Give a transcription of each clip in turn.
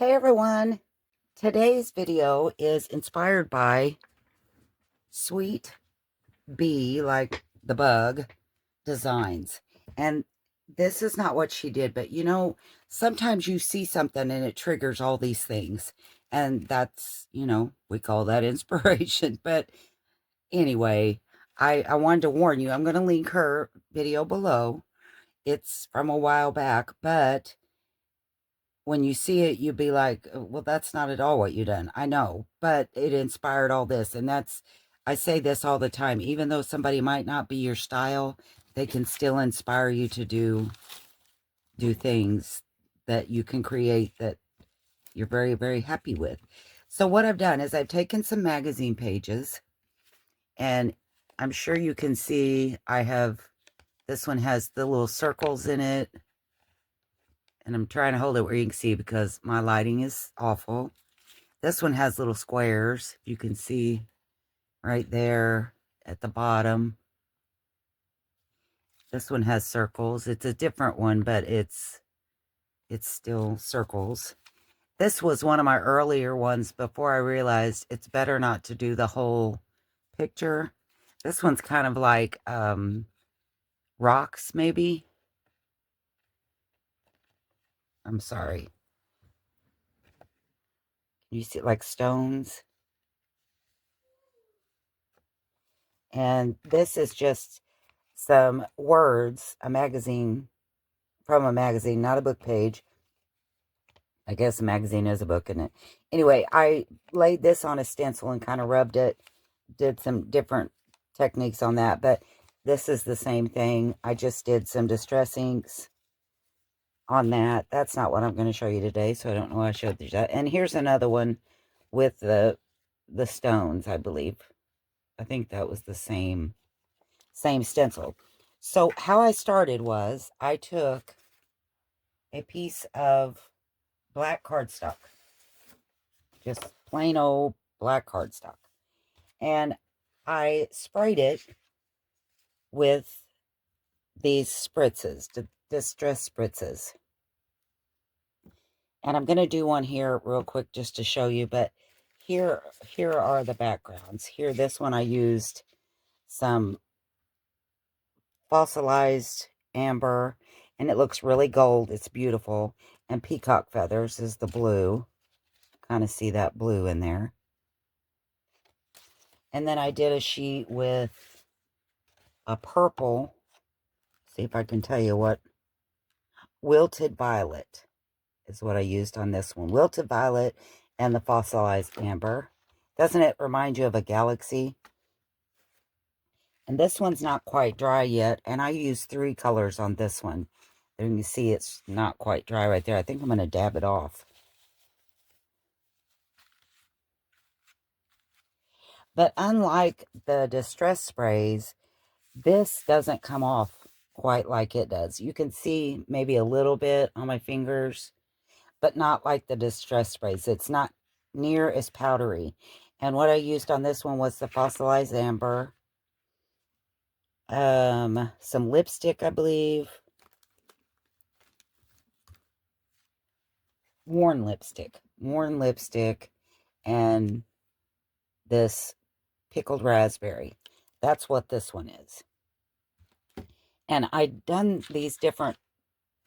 Hey everyone, today's video is inspired by Sweet Bee, like the bug, designs. And this is not what she did, but sometimes you see something and it triggers all these things. And that's, we call that inspiration. But anyway, I wanted to warn you, I'm going to link her video below. It's from a while back, but when you see it, you'd be like, well, that's not at all what you done. I know, but it inspired all this. And I say this all the time, even though somebody might not be your style, they can still inspire you to do things that you can create that you're very, very happy with. So what I've done is I've taken some magazine pages, and I'm sure you can see this one has the little circles in it. And I'm trying to hold it where you can see because my lighting is awful. This one has little squares. You can see right there at the bottom. This one has circles. It's a different one, but it's still circles. This was one of my earlier ones before I realized it's better not to do the whole picture. This one's kind of like rocks, maybe. I'm sorry. You see it like stones. And this is just some words, from a magazine, not a book page. I guess a magazine is a book, isn't it? Anyway, I laid this on a stencil and kind of rubbed it, did some different techniques on that, but this is the same thing. I just did some distress inks on that. That's not what I'm going to show you today, so I don't know why I showed you that. And here's another one with the stones, I believe. I think that was the same stencil. So how I started was I took a piece of black cardstock, just plain old black cardstock, and I sprayed it with these spritzes, the distress spritzes. And I'm going to do one here real quick just to show you, but here are the backgrounds. Here, this one I used some fossilized amber, and it looks really gold. It's beautiful. And peacock feathers is the blue. Kind of see that blue in there. And then I did a sheet with a purple. See if I can tell you what. Wilted violet is what I used on this one. Wilted violet and the fossilized amber. Doesn't it remind you of a galaxy? And this one's not quite dry yet. And I used 3 colors on this one. There you can see it's not quite dry right there. I think I'm going to dab it off. But unlike the distress sprays, this doesn't come off quite like it does. You can see maybe a little bit on my fingers, but not like the distress sprays. It's not near as powdery. And what I used on this one was the fossilized amber, some lipstick, I believe, worn lipstick, and this pickled raspberry. That's what this one is. And I'd done these different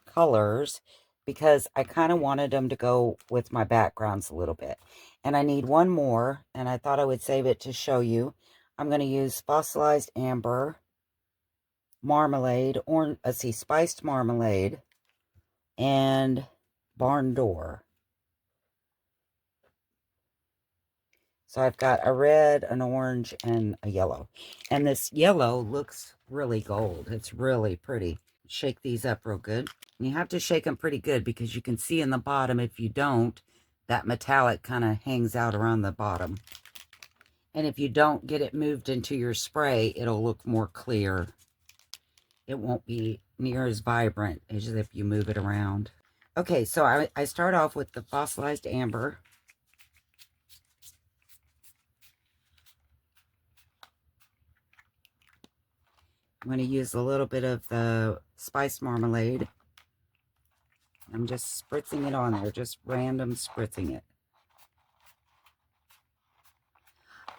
colors because I kind of wanted them to go with my backgrounds a little bit. And I need one more, and I thought I would save it to show you. I'm going to use fossilized amber, marmalade, or let's see, spiced marmalade, and barn door. So I've got a red, an orange, and a yellow. And this yellow looks really gold. It's really pretty. Shake these up real good. And you have to shake them pretty good because you can see in the bottom, if you don't, that metallic kind of hangs out around the bottom. And if you don't get it moved into your spray, it'll look more clear. It won't be near as vibrant as if you move it around. Okay, so I start off with the fossilized amber. I'm going to use a little bit of the spiced marmalade. I'm just spritzing it on there, just random spritzing it.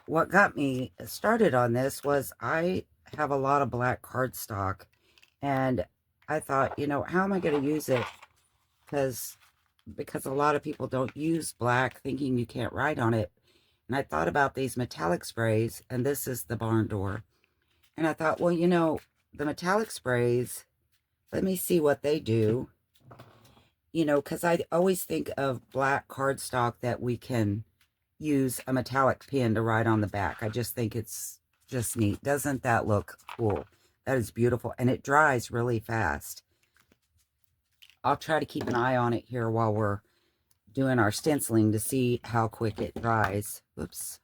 What got me started on this was I have a lot of black cardstock, and I thought, you know, how am I going to use it? Because a lot of people don't use black, thinking you can't write on it. And I thought about these metallic sprays, and this is the barn door. And I thought, well, you know, the metallic sprays, let me see what they do. You know, because I always think of black cardstock that we can use a metallic pen to write on the back. I just think it's just neat. Doesn't that look cool? That is beautiful. And it dries really fast. I'll try to keep an eye on it here while we're doing our stenciling to see how quick it dries. Whoops.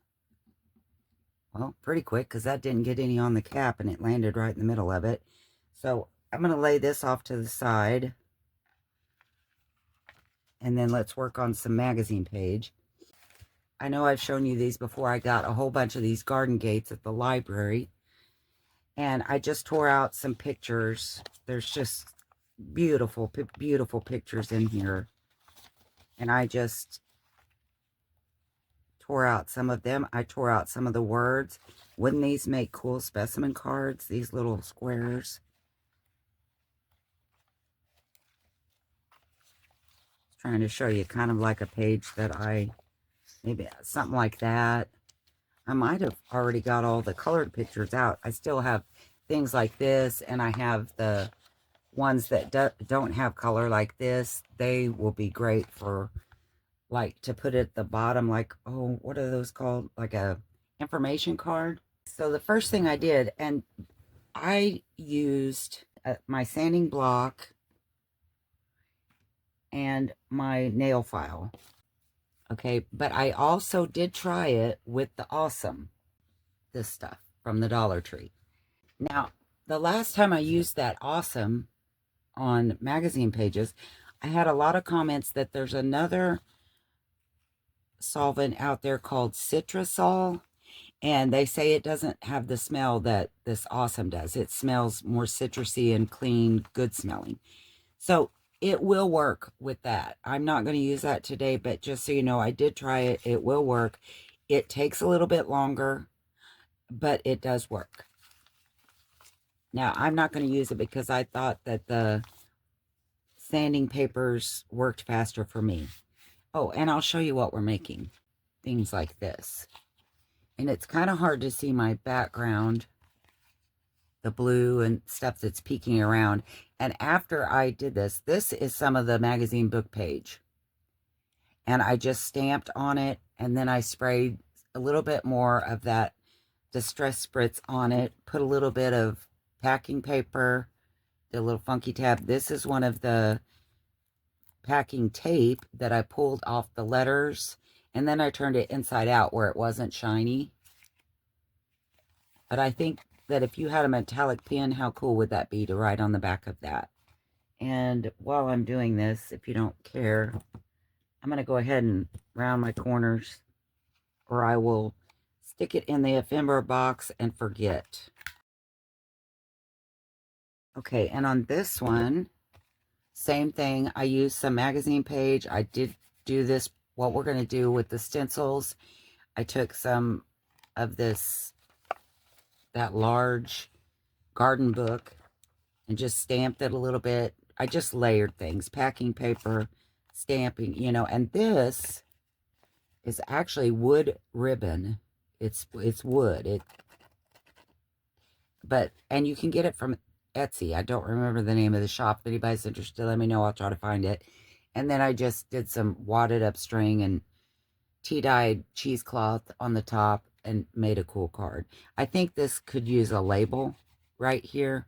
Well, pretty quick, because that didn't get any on the cap and it landed right in the middle of it. So I'm going to lay this off to the side. And then let's work on some magazine page. I know I've shown you these before. I got a whole bunch of these garden gates at the library. And I just tore out some pictures. There's just beautiful, beautiful pictures in here. And I just tore out some of them. I tore out some of the words. Wouldn't these make cool specimen cards? These little squares. Trying to show you kind of like a page that maybe something like that. I might have already got all the colored pictures out. I still have things like this, and I have the ones that don't have color like this. They will be great for, like, to put at the bottom, like, oh, what are those called? Like a information card. So the first thing I did, and I used my sanding block and my nail file. Okay, but I also did try it with the Awesome, this stuff from the Dollar Tree. Now, the last time I used that Awesome on magazine pages, I had a lot of comments that there's another solvent out there called Citrusol, and they say it doesn't have the smell that this Awesome does. It smells more citrusy and clean, good smelling. So it will work with that. I'm not going to use that today, but just so you know, I did try it. It will work. It takes a little bit longer, but it does work. Now, I'm not going to use it because I thought that the sanding papers worked faster for me. Oh, and I'll show you what we're making. Things like this. And it's kind of hard to see my background, the blue and stuff that's peeking around. And after I did this, this is some of the magazine book page. And I just stamped on it, and then I sprayed a little bit more of that Distress Spritz on it, put a little bit of packing paper, did a little funky tab. This is one of the packing tape that I pulled off the letters, and then I turned it inside out where it wasn't shiny. But I think that if you had a metallic pen, how cool would that be to write on the back of that? And while I'm doing this, if you don't care, I'm going to go ahead and round my corners, or I will stick it in the ephemera box and forget. Okay, and on this one, same thing. I used some magazine page. I did do this, what we're going to do with the stencils. I took some of that large garden book and just stamped it a little bit. I just layered things, packing paper, stamping, you know, and this is actually wood ribbon. It's wood. And you can get it from Etsy. I don't remember the name of the shop. If anybody's interested, let me know. I'll try to find it. And then I just did some wadded up string and tea-dyed cheesecloth on the top and made a cool card. I think this could use a label right here.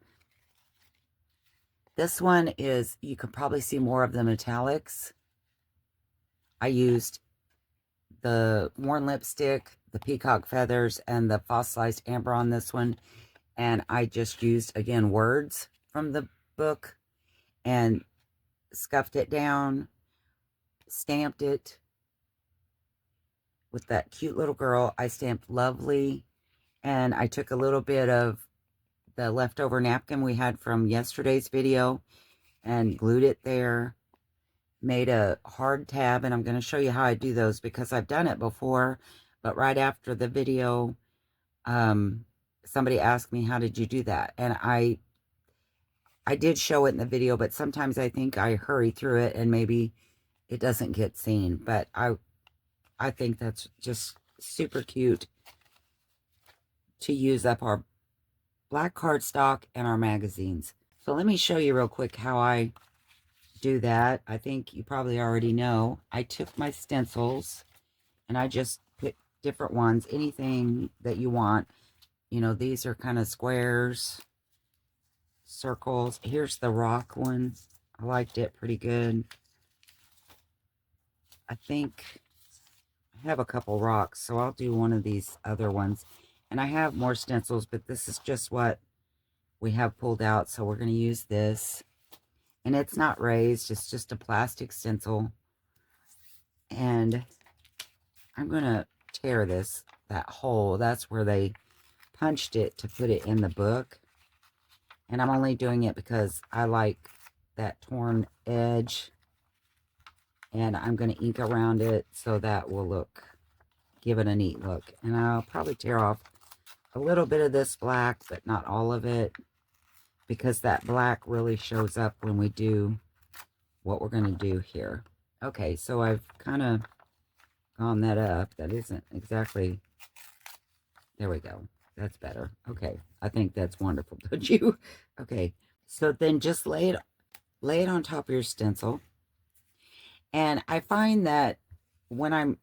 This one is, you could probably see more of the metallics. I used the worn lipstick, the peacock feathers, and the fossilized amber on this one. And I just used, again, words from the book and scuffed it down, stamped it with that cute little girl. I stamped lovely, and I took a little bit of the leftover napkin we had from yesterday's video and glued it there. made a hard tab, and I'm going to show you how I do those because I've done it before, but right after the video, somebody asked me, how did you do that? And I did show it in the video, but sometimes I think I hurry through it and maybe it doesn't get seen, but I think that's just super cute to use up our black cardstock and our magazines. So let me show you real quick how I do that. I think you probably already know. I took my stencils and I just picked different ones, anything that you want. You know, these are kind of squares, circles. Here's the rock one. I liked it pretty good. I think I have a couple rocks, so I'll do one of these other ones. And I have more stencils, but this is just what we have pulled out, so we're going to use this. And it's not raised, it's just a plastic stencil. And I'm going to tear that hole. That's where they punched it to put it in the book. And I'm only doing it because I like that torn edge. And I'm going to ink around it so that will give it a neat look. And I'll probably tear off a little bit of this black, but not all of it, because that black really shows up when we do what we're going to do here. Okay, so I've kind of gone that up. That isn't exactly, there we go. That's better. Okay, I think that's wonderful, don't you? Okay, so then just lay it on top of your stencil. And I find that when I'm,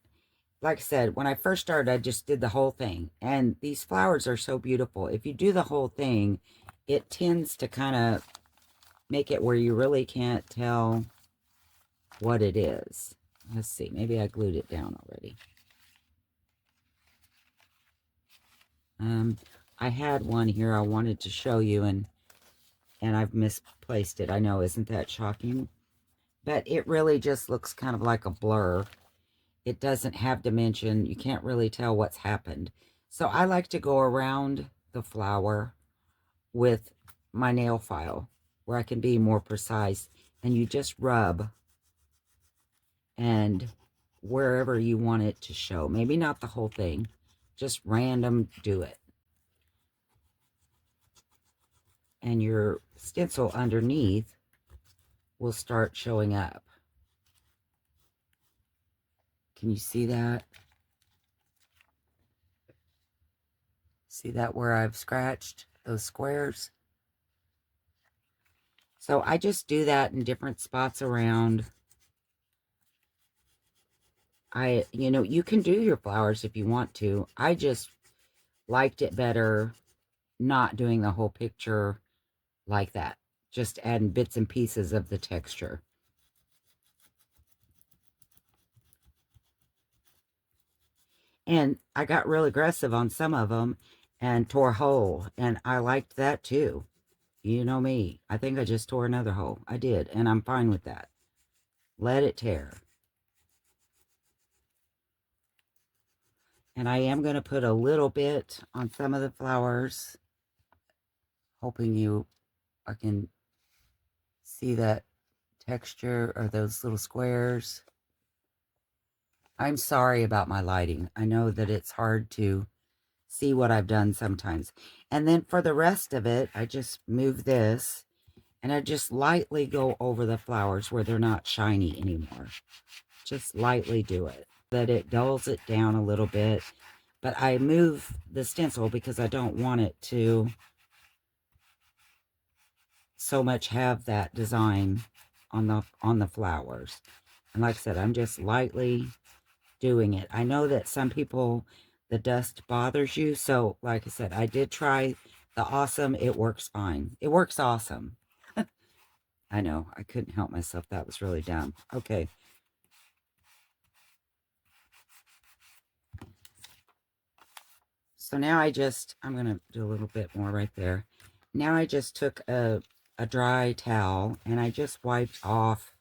like I said, when I first started, I just did the whole thing. And these flowers are so beautiful. If you do the whole thing, it tends to kind of make it where you really can't tell what it is. Let's see. Maybe I glued it down already. I had one here I wanted to show you, and I've misplaced it. I know, isn't that shocking? But it really just looks kind of like a blur. It doesn't have dimension. You can't really tell what's happened. So I like to go around the flower with my nail file where I can be more precise. And you just rub and wherever you want it to show. Maybe not the whole thing. Just random do it. And your stencil underneath will start showing up. Can you see that? See that where I've scratched those squares? So I just do that in different spots around. You know, you can do your flowers if you want to. I just liked it better not doing the whole picture like that. Just adding bits and pieces of the texture. And I got real aggressive on some of them and tore a hole. And I liked that too. You know me. I think I just tore another hole. I did. And I'm fine with that. Let it tear. And I am going to put a little bit on some of the flowers. Hoping I can see that texture or those little squares. I'm sorry about my lighting. I know that it's hard to see what I've done sometimes. And then for the rest of it, I just move this and I just lightly go over the flowers where they're not shiny anymore. Just lightly do it. That it dulls it down a little bit. But I move the stencil because I don't want it to so much have that design on the flowers. And like I said, I'm just lightly doing it. I know that some people, the dust bothers you. So like I said, I did try the awesome. It works fine. It works awesome. I know. I couldn't help myself. That was really dumb. Okay. So now I'm going to do a little bit more right there. Now I just took a dry towel and I just wiped off,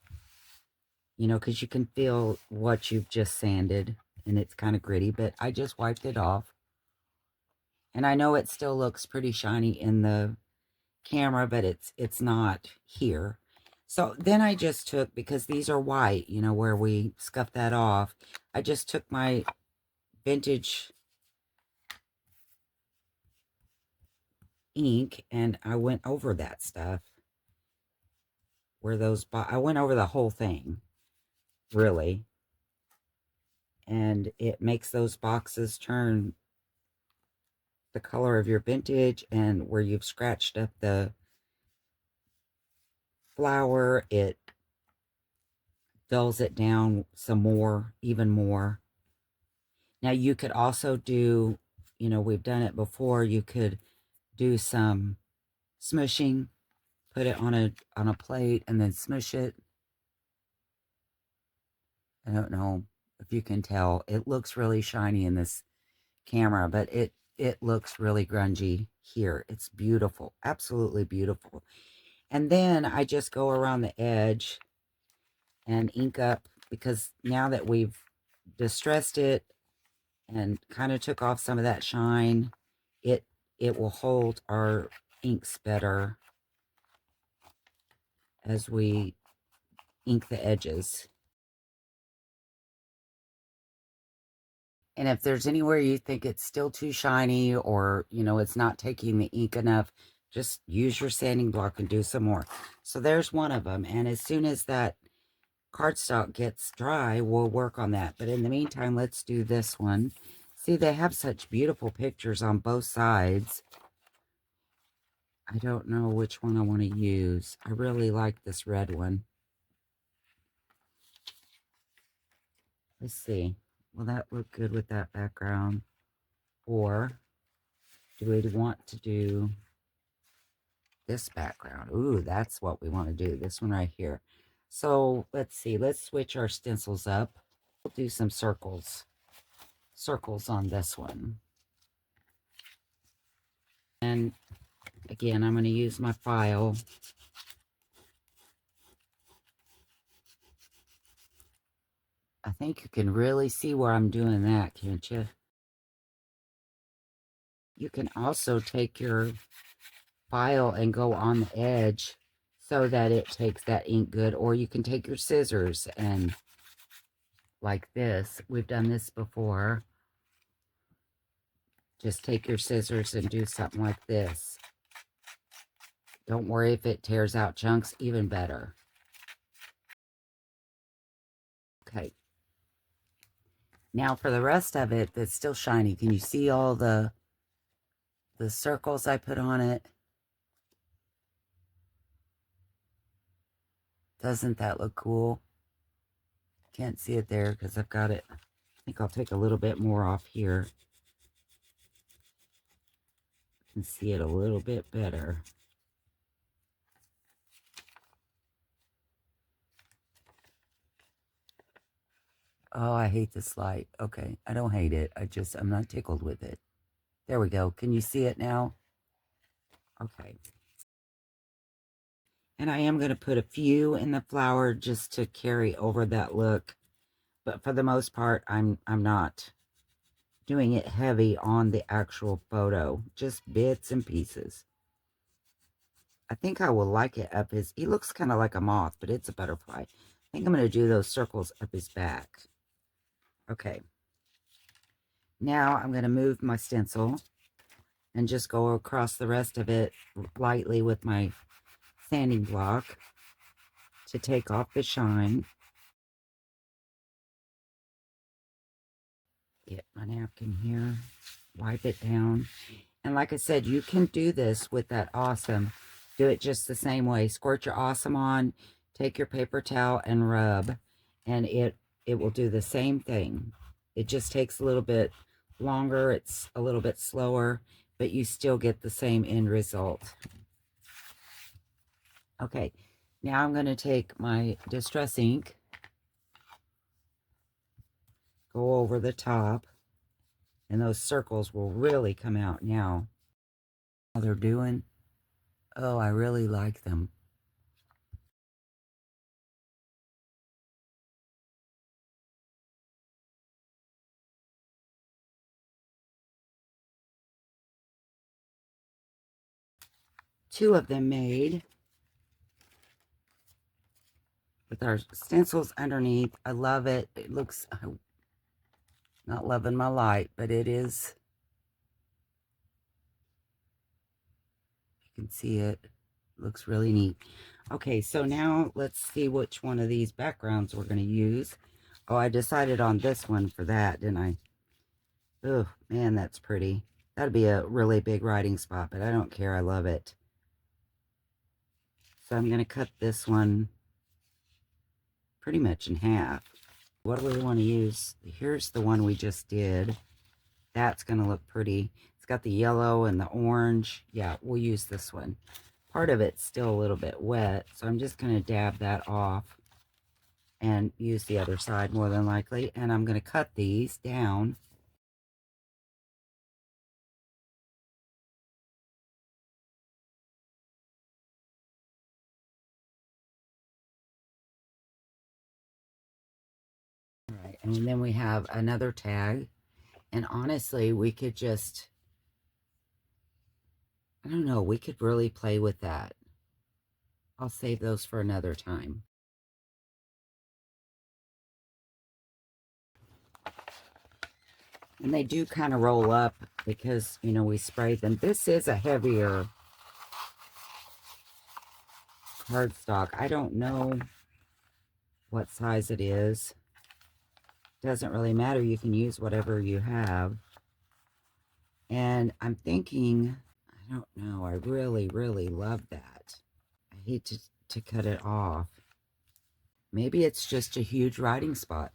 you know, because you can feel what you've just sanded and it's kind of gritty, but I just wiped it off. And I know it still looks pretty shiny in the camera, but it's not here. So then I just took, because these are white, you know, where we scuff that off, I just took my vintage ink and I went over that stuff. Where those, I went over the whole thing, really. And it makes those boxes turn the color of your vintage, and where you've scratched up the flower, it dulls it down some more, even more. Now you could also do, you know, we've done it before, you could do some smushing, put it on a plate and then smush it. I don't know if you can tell. It looks really shiny in this camera, but it looks really grungy here. It's beautiful, absolutely beautiful. And then I just go around the edge and ink up, because now that we've distressed it and kind of took off some of that shine, it will hold our inks better as we ink the edges. And if there's anywhere you think it's still too shiny, or, you know, it's not taking the ink enough, just use your sanding block and do some more. So there's one of them. And as soon as that cardstock gets dry, we'll work on that. But in the meantime, let's do this one. See, they have such beautiful pictures on both sides. I don't know which one I want to use. I really like this red one. Let's see. Will that look good with that background? Or do we want to do this background? Ooh, that's what we want to do. This one right here. So let's see. Let's switch our stencils up. We'll do some circles. Circles on this one. And again, I'm going to use my file. I think you can really see where I'm doing that, can't you? You can also take your file and go on the edge so that it takes that ink good. Or you can take your scissors and, like this, we've done this before. Just take your scissors and do something like this. Don't worry if it tears out chunks, even better. Okay. Now for the rest of it that's still shiny, can you see all the circles I put on it? Doesn't that look cool? Can't see it there because I've got it. I think I'll take a little bit more off here. You can see it a little bit better. Oh, I hate this light. Okay, I don't hate it. I'm not tickled with it. There we go. Can you see it now? Okay. And I am going to put a few in the flower just to carry over that look. But for the most part, I'm not doing it heavy on the actual photo. Just bits and pieces. I think I will like it up his... He looks kind of like a moth, but it's a butterfly. I think I'm going to do those circles up his back. Okay. Now I'm going to move my stencil and just go across the rest of it lightly with my sanding block to take off the shine. Get my napkin here, wipe it down. And like I said, you can do this with that Awesome. Do it just the same way. Squirt your Awesome on, take your paper towel and rub, and it will do the same thing. It just takes a little bit longer. It's a little bit slower, but you still get the same end result. Okay, now I'm going to take my Distress ink, go over the top, and those circles will really come out now. How they're doing. Oh, I really like them. Two of them made. with our stencils underneath. I love it. It looks, I'm not loving my light, but it is, you can see it. It looks really neat. Okay, so now let's see which one of these backgrounds we're going to use. Oh, I decided on this one for that, didn't I? Oh, man, that's pretty. That'd be a really big writing spot, but I don't care. I love it. So I'm going to cut this one pretty much in half. What do we want to use? Here's the one we just did. That's going to look pretty. It's got the yellow and the orange. Yeah, we'll use this one. Part of it's still a little bit wet, so I'm just going to dab that off and use the other side more than likely. And I'm going to cut these down. All right, and then we have another tag. And honestly, we could just, I don't know, we could really play with that. I'll save those for another time. And they do kind of roll up because, you know, we sprayed them. This is a heavier cardstock. I don't know what size it is. Doesn't really matter. You can use whatever you have. And I'm thinking, I don't know. I really, really love that. I hate to cut it off. Maybe it's just a huge writing spot.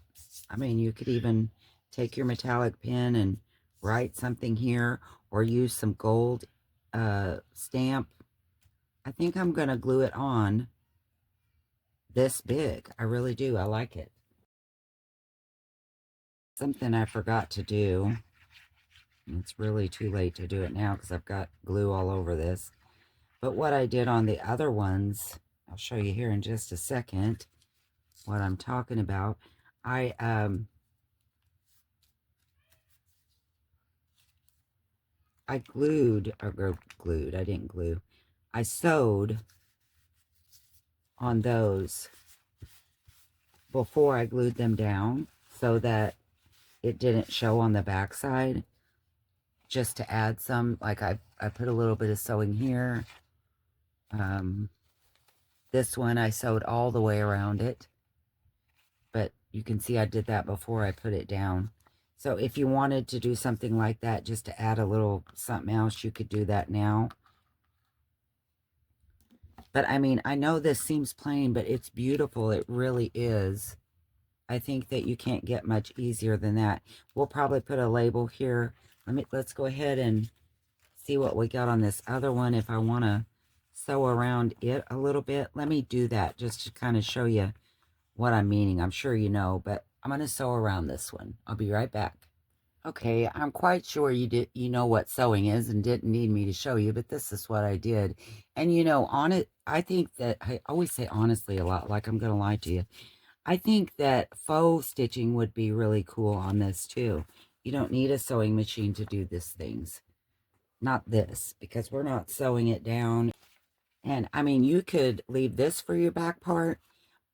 I mean, you could even take your metallic pen and write something here or use some gold stamp. I think I'm going to glue it on this big. I really do. I like it. Something I forgot to do. It's really too late to do it now because I've got glue all over this. But what I did on the other ones, I'll show you here in just a second what I'm talking about. I glued, or glued, I didn't glue. I sewed on those before I glued them down so that it didn't show on the back side. Just to add some, like I put a little bit of sewing here. This one I sewed all the way around it. But you can see I did that before I put it down. So if you wanted to do something like that, just to add a little something else, you could do that now. But I mean, I know this seems plain, but it's beautiful. It really is. I think that you can't get much easier than that. We'll probably put a label here. Let's go ahead and see what we got on this other one. If I want to sew around it a little bit, let me do that just to kind of show you what I'm meaning. I'm sure you know, but I'm going to sew around this one. I'll be right back. Okay, I'm quite sure you know what sewing is and didn't need me to show you, but this is what I did. And you know, on it, I think that, I always say honestly a lot, like I'm going to lie to you. I think that faux stitching would be really cool on this too. You don't need a sewing machine to do these things. Not this, because we're not sewing it down. And I mean, you could leave this for your back part,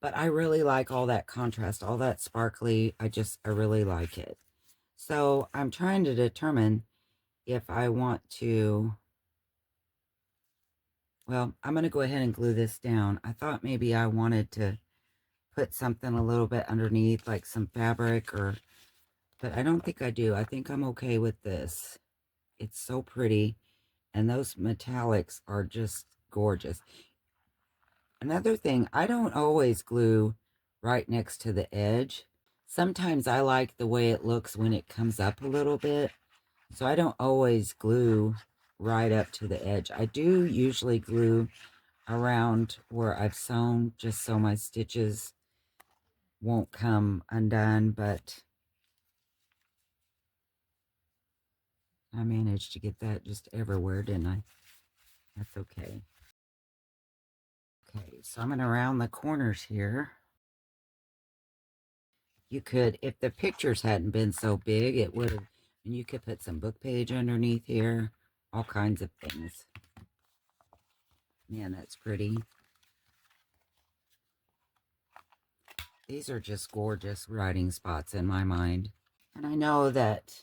but I really like all that contrast, all that sparkly. I really like it. So I'm trying to determine if I want to, well, I'm going to go ahead and glue this down. I thought maybe I wanted to put something a little bit underneath, like some fabric, but I don't think I do. I think I'm okay with this. It's so pretty, and those metallics are just gorgeous. Another thing, I don't always glue right next to the edge. Sometimes I like the way it looks when it comes up a little bit. So I don't always glue right up to the edge. I do usually glue around where I've sewn just so my stitches won't come undone, but I managed to get that just everywhere, didn't I? That's okay. Okay, so I'm going to round the corners here. You could, if the pictures hadn't been so big, it would have, and you could put some book page underneath here, all kinds of things. Man, that's pretty. These are just gorgeous writing spots in my mind. And I know that,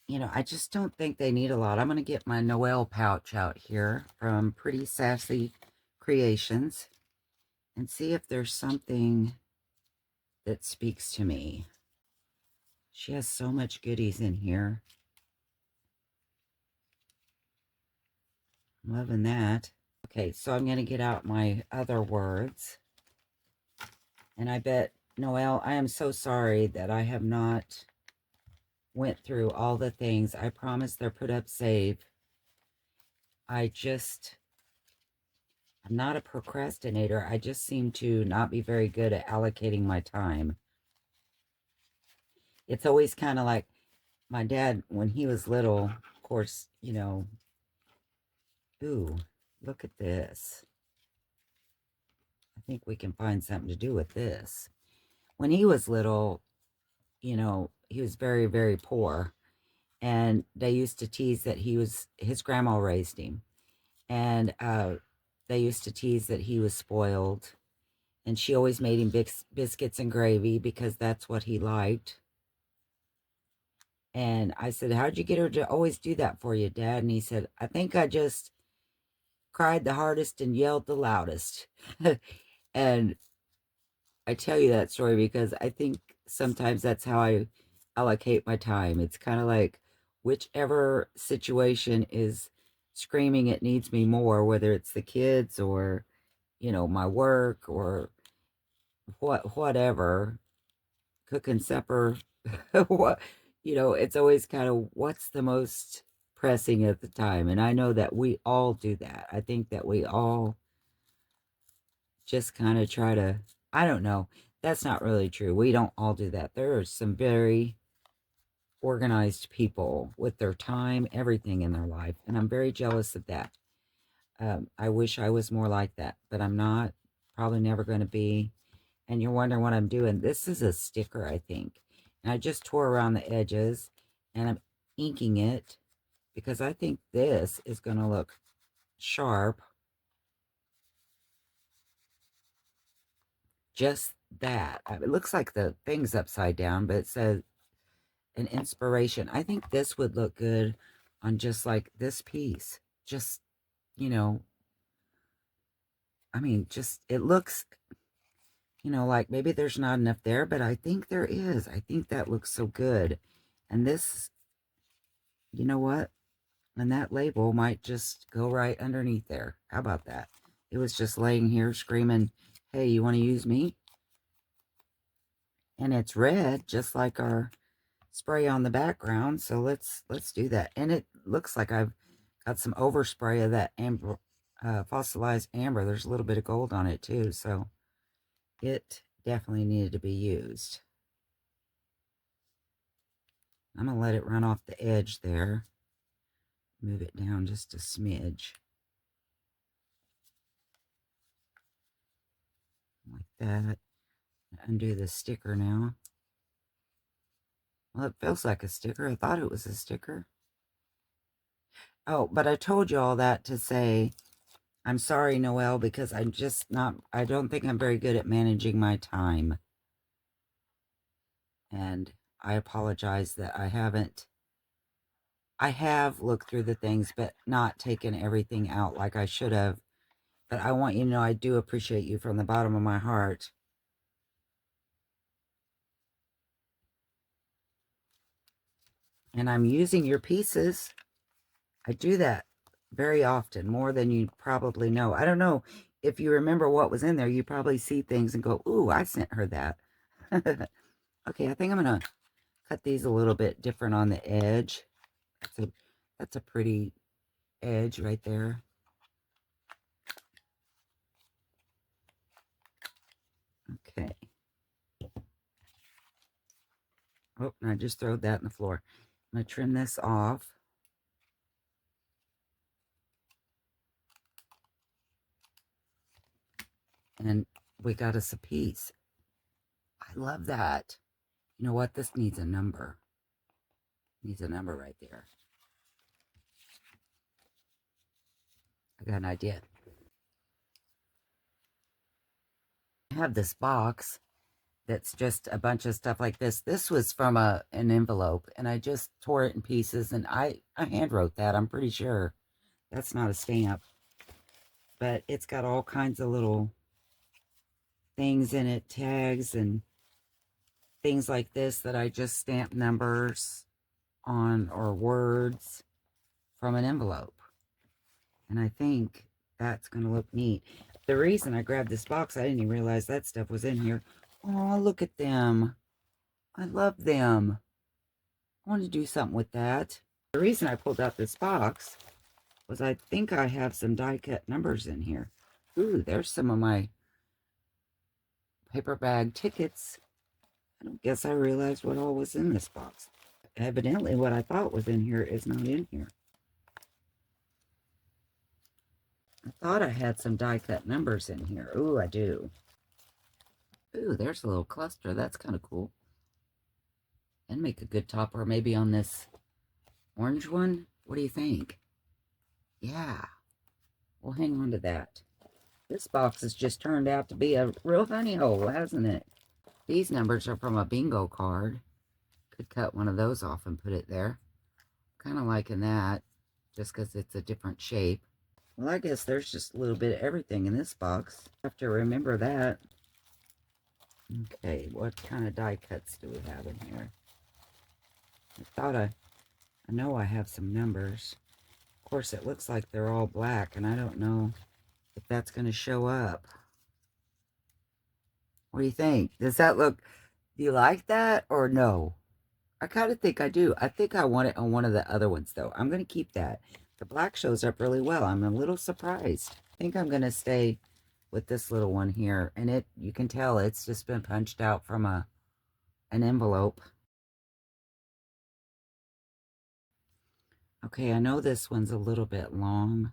you know, I just don't think they need a lot. I'm going to get my Noel pouch out here from Pretty Sassy Creations and see if there's something that speaks to me. She has so much goodies in here. I'm loving that. Okay, so I'm going to get out my other words. And I bet, Noel, I am so sorry that I have not went through all the things. I promise they're put up safe. I'm not a procrastinator. I just seem to not be very good at allocating my time. It's always kind of like my dad, when he was little, of course, you know, ooh, look at this. I think we can find something to do with this. When he was little, you know, he was very, very poor. And they used to tease that his grandma raised him. And they used to tease that he was spoiled. And she always made him biscuits and gravy because that's what he liked. And I said, how'd you get her to always do that for you, Dad? And he said, I think I just cried the hardest and yelled the loudest. And I tell you that story because I think sometimes that's how I allocate my time. It's kind of like whichever situation is screaming it needs me more, whether it's the kids or, you know, my work or whatever, cooking supper, what, you know, it's always kind of what's the most pressing at the time. And I know that we all do that. I think that we all just kind of try to, I don't know. That's not really true. We don't all do that. There are some very organized people with their time, everything in their life. And I'm very jealous of that. I wish I was more like that, but I'm not. Probably never going to be. And you're wondering what I'm doing. This is a sticker, I think. And I just tore around the edges and I'm inking it because I think this is going to look sharp. Just that. It looks like the thing's upside down, but it says an inspiration. I think this would look good on just like this piece. Just, you know, I mean, just, it looks, you know, like maybe there's not enough there, but I think there is. I think that looks so good. And this, you know what? And that label might just go right underneath there. How about that? It was just laying here screaming, hey, you want to use me? And it's red, just like our spray on the background. So let's do that. And it looks like I've got some overspray of that amber, fossilized amber. There's a little bit of gold on it too. So it definitely needed to be used. I'm going to let it run off the edge there. Move it down just a smidge. Like that. Undo the sticker now. Well, it feels like a sticker. I thought it was a sticker. Oh, but I told you all that to say, I'm sorry, Noelle, because I'm just not, I don't think I'm very good at managing my time. And I apologize that I have looked through the things, but not taken everything out like I should have. But I want you to know I do appreciate you from the bottom of my heart. And I'm using your pieces. I do that very often, more than you probably know. I don't know if you remember what was in there. You probably see things and go, ooh, I sent her that. Okay, I think I'm going to cut these a little bit different on the edge. That's a pretty edge right there. Okay. Oh, and I just threw that in the floor. I'm going to trim this off. And we got us a piece. I love that. You know what? This needs a number. Needs a number right there. I got an idea. have this box that's just a bunch of stuff like this. This was from an envelope, and I just tore it in pieces, and I hand wrote that, I'm pretty sure. That's not a stamp. But it's got all kinds of little things in it, tags and things like this that I just stamp numbers on or words from an envelope. And I think that's going to look neat. The reason I grabbed this box, I didn't even realize that stuff was in here. Oh, look at them. I love them. I want to do something with that. The reason I pulled out this box was I think I have some die cut numbers in here. Ooh, there's some of my paper bag tickets. I don't guess I realized what all was in this box. Evidently, what I thought was in here is not in here. I thought I had some die cut numbers in here. Ooh, I do. Ooh, there's a little cluster. That's kind of cool. And make a good topper maybe on this orange one. What do you think? Yeah, we'll hang on to that. This box has just turned out to be a real honey hole, hasn't it? These numbers are from a bingo card. Could cut one of those off and put it there. Kind of liking that, just because it's a different shape. Well, I guess there's just a little bit of everything in this box. I have to remember that. Okay, what kind of die cuts do we have in here? I know I have some numbers. Of course, it looks like they're all black, and I don't know if that's going to show up. What do you think? Does that look, do you like that or no? I kind of think I do. I think I want it on one of the other ones, though. I'm going to keep that. The black shows up really well. I'm a little surprised. I think I'm going to stay with this little one here. And you can tell it's just been punched out from an envelope. Okay, I know this one's a little bit long,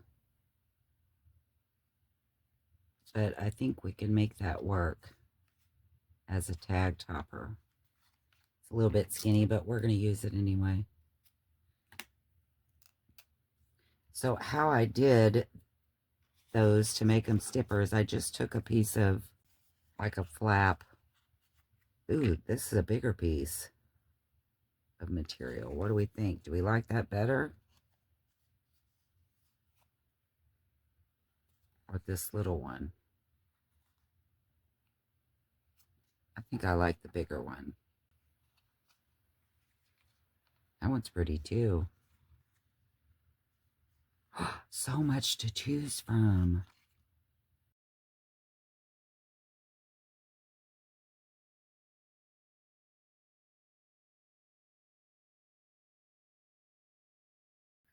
but I think we can make that work as a tag topper. It's a little bit skinny, but we're going to use it anyway. So how I did those to make them stippers, I just took a piece of like a flap. Ooh, this is a bigger piece of material. What do we think? Do we like that better? Or this little one? I think I like the bigger one. That one's pretty too. So much to choose from.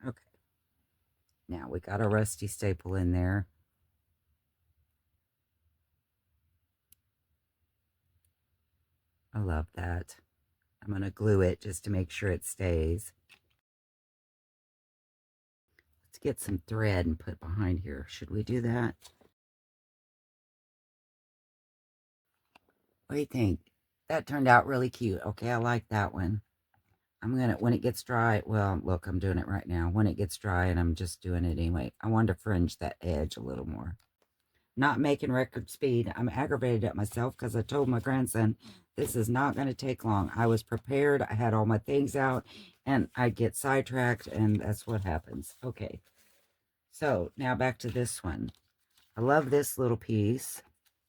Okay. Now we got a rusty staple in there. I love that. I'm going to glue it just to make sure it stays. Let's get some thread and put behind here. Should we do that? What do you think? That turned out really cute. Okay, I like that one. I'm going to, when it gets dry, well, look, I'm doing it right now. When it gets dry, and I'm just doing it anyway. I wanted to fringe that edge a little more. Not making record speed. I'm aggravated at myself because I told my grandson this is not going to take long. I was prepared. I had all my things out, and I get sidetracked, and that's what happens. Okay, so now back to this one. I love this little piece.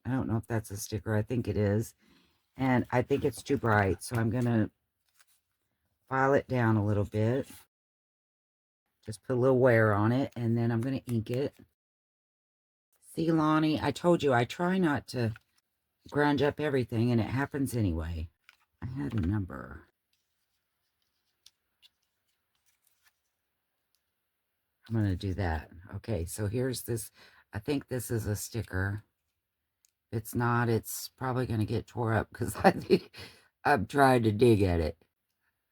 I don't know if that's a sticker. I think it is. And I think it's too bright, so I'm going to file it down a little bit. Just put a little wear on it, and then I'm going to ink it. See, Lonnie, I told you I try not to grunge up everything, and it happens anyway. I had a number. I'm going to do that. Okay, so here's this. I think this is a sticker. If it's not, it's probably going to get tore up because I think I'm trying to dig at it.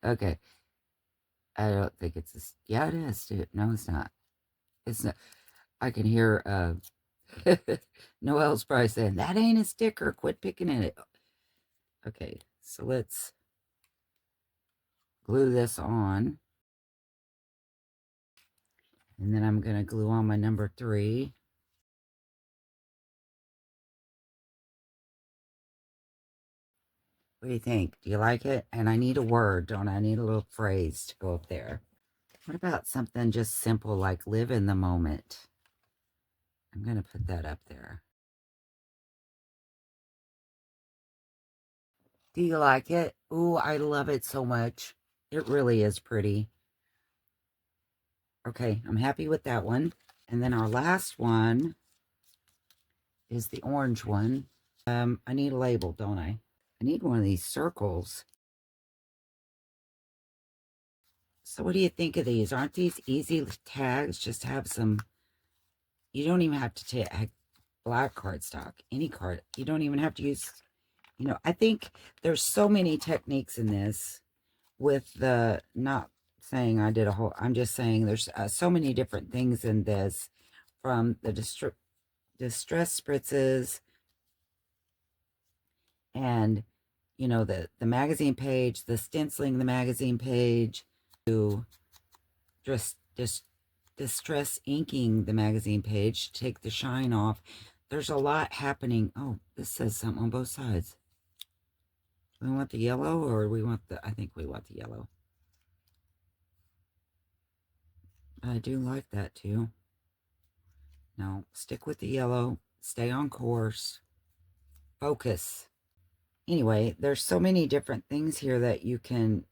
Okay. I don't think it's a... Yeah, it is, dude. No, it's not. It's not. I can hear Noelle's probably saying, that ain't a sticker. Quit picking at it. Okay, so let's glue this on. And then I'm going to glue on my number 3. What do you think? Do you like it? And I need a word, don't I? I need a little phrase to go up there. What about something just simple like live in the moment? I'm going to put that up there. Do you like it? Ooh, I love it so much. It really is pretty. Okay, I'm happy with that one. And then our last one is the orange one. I need a label, don't I? I need one of these circles. So what do you think of these? Aren't these easy tags? Just have some, you don't even have to take black cardstock, any card. You don't even have to use, you know, I think there's so many techniques in this with the, not saying I did a whole, I'm just saying there's so many different things in this, from the distress spritzes and, you know, the magazine page, the stenciling the magazine page, to just distress inking the magazine page to take the shine off. There's a lot happening. Oh, this says something on both sides. We want the yellow, or we want the, I think we want the yellow. I do like that too. No, stick with the yellow. Stay on course. Focus. Anyway, there's so many different things here that you can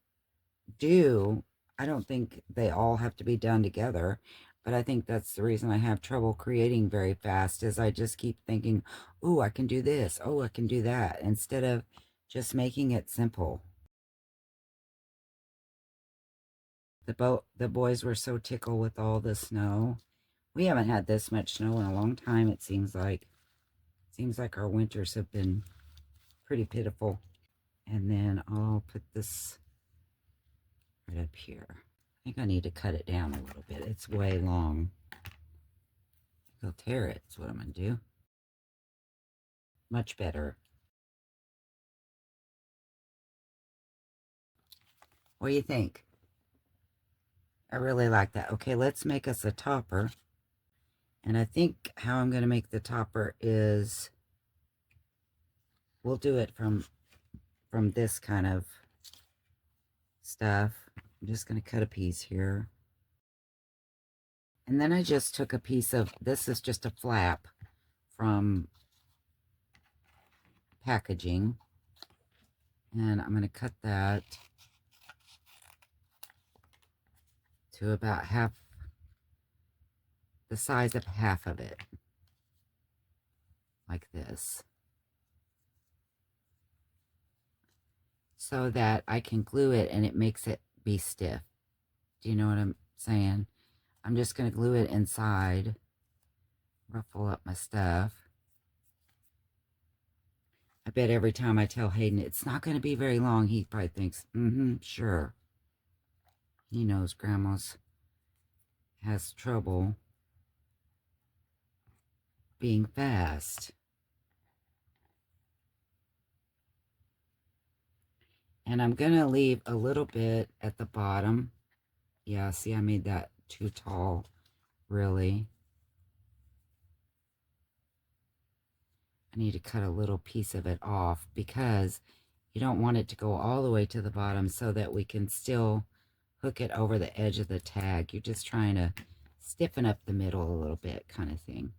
do. I don't think they all have to be done together, but I think that's the reason I have trouble creating very fast, is I just keep thinking, oh, I can do this. Oh, I can do that, instead of just making it simple. The boys were so tickled with all the snow. We haven't had this much snow in a long time, it seems like. Seems like our winters have been pretty pitiful. And then I'll put this right up here. I think I need to cut it down a little bit. It's way long. I'll tear it, is what I'm going to do. Much better. What do you think? I really like that. Okay, let's make us a topper. And I think how I'm going to make the topper is, we'll do it from this kind of stuff. I'm just going to cut a piece here. And then I just took a piece of, this is just a flap from packaging. And I'm going to cut that to about half, the size of half of it. Like this. So that I can glue it and it makes it be stiff. Do you know what I'm saying? I'm just going to glue it inside. Ruffle up my stuff. I bet every time I tell Hayden it's not going to be very long, he probably thinks, sure. He knows Grandma's has trouble being fast. And I'm going to leave a little bit at the bottom. Yeah, see, I made that too tall, really. I need to cut a little piece of it off because you don't want it to go all the way to the bottom, so that we can still hook it over the edge of the tag. You're just trying to stiffen up the middle a little bit, kind of thing.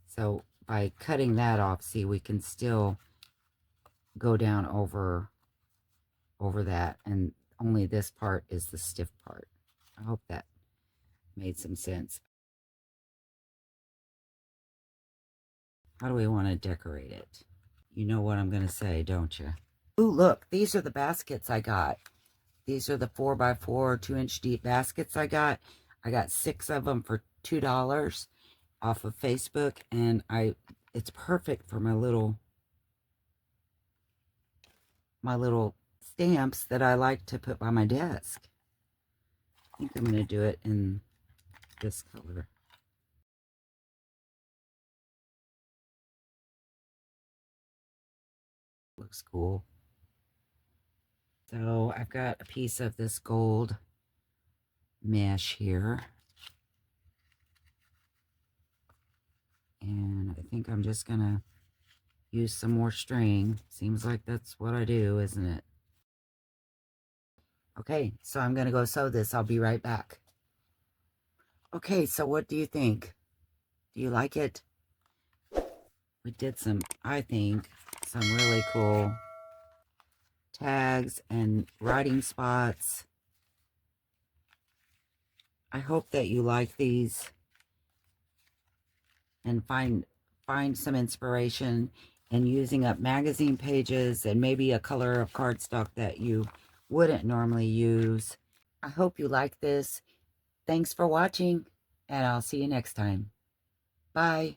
So by cutting that off, see, we can still go down over that, and only this part is the stiff part. I hope that made some sense. How do we want to decorate it? You know what I'm going to say, don't you? Ooh, look, these are the baskets I got. These are the 4x4 2-inch deep baskets I got. I got 6 of them for $2 off of Facebook, and it's perfect for my little stamps that I like to put by my desk. I think I'm going to do it in this color. Looks cool. So I've got a piece of this gold mesh here. And I think I'm just going to use some more string. Seems like that's what I do, isn't it? Okay, so I'm going to go sew this. I'll be right back. Okay, so what do you think? Do you like it? We did some, I think, some really cool tags and writing spots. I hope that you like these and find some inspiration in using up magazine pages and maybe a color of cardstock that you wouldn't normally use. I hope you like this. Thanks for watching, and I'll see you next time. Bye.